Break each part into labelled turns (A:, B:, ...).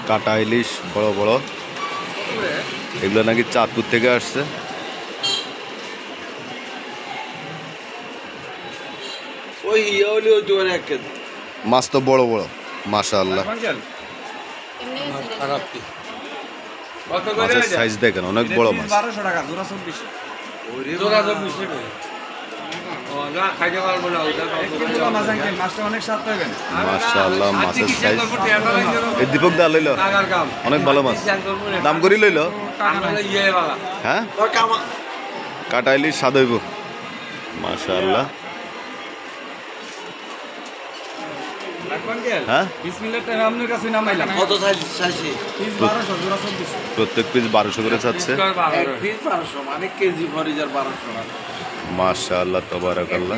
A: কাটা ইলিশ বড় বড়, এগুলো নাকি চাঁদপুর থেকে আসছে। মাছ তো বড় বড় মাশাআল্লাহ। মাছের সাইজ দেখেন, অনেক বড় মাছ।
B: 1200 টাকা জোড়া 24।
A: মাশাআল্লাহ মাছের সাইজ। এই দীপক দা লইল, অনেক ভালো মাছ, দাম করি লইল। হ্যাঁ কাটা ইলিশ স্বাদ হইব মাশাআল্লাহ। হ্যাঁ প্রত্যেক পিস 1200 করে চাচ্ছে। মাশাআল্লাহ তাবারাকাল্লাহ।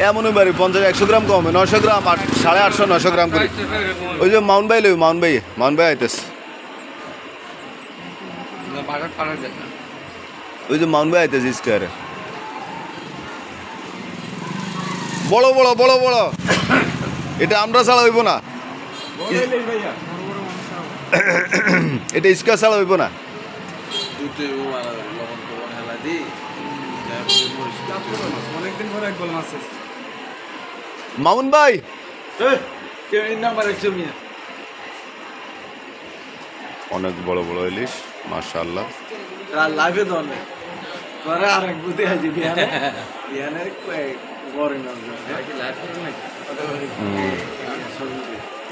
A: এমন বাড়ি 50-100 গ্রাম কমে, 900 গ্রাম 850 900 গ্রাম করে। ওই যে মাউন্ট ভাই লই, মাউন্ট ভাই আইতেছে। ওই যে মাউন্ট ভাই আইতেছে স্কয়ারে, বড় বড় বড় বড়। এটা আমরা ছাড়া হইব না, এটা স্কয়ার ছাড়া হইব না। মামুন ভাই অনেক বড় বড় ইলিশ মাশাআল্লাহ।
C: লাইভে ধরলে পরে আরেক বুঝে আছে বিয়ানে বিয়ানে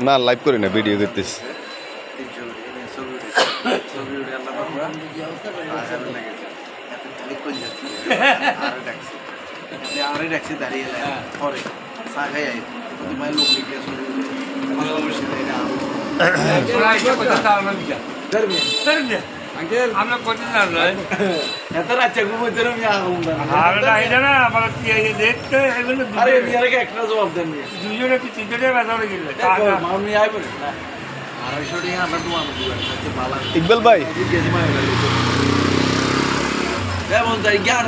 A: না লাইভ করি না, ভিডিও করতেছি।
C: দাঁড়িয়ে পরে
A: ইকবাল ভাই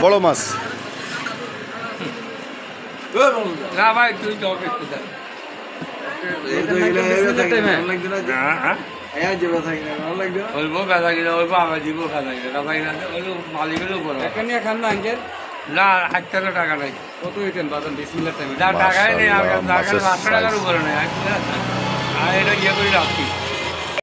A: বড় মাছ
B: না ভাই তুই না 8 টাকা নাই, কত হইতেন বাজান বিসমিল্লাহ টাইমে টাকাই নেই, টাকার 500 টাকার উপরে নেই। আর এটা ইয়ে করে রাখছি।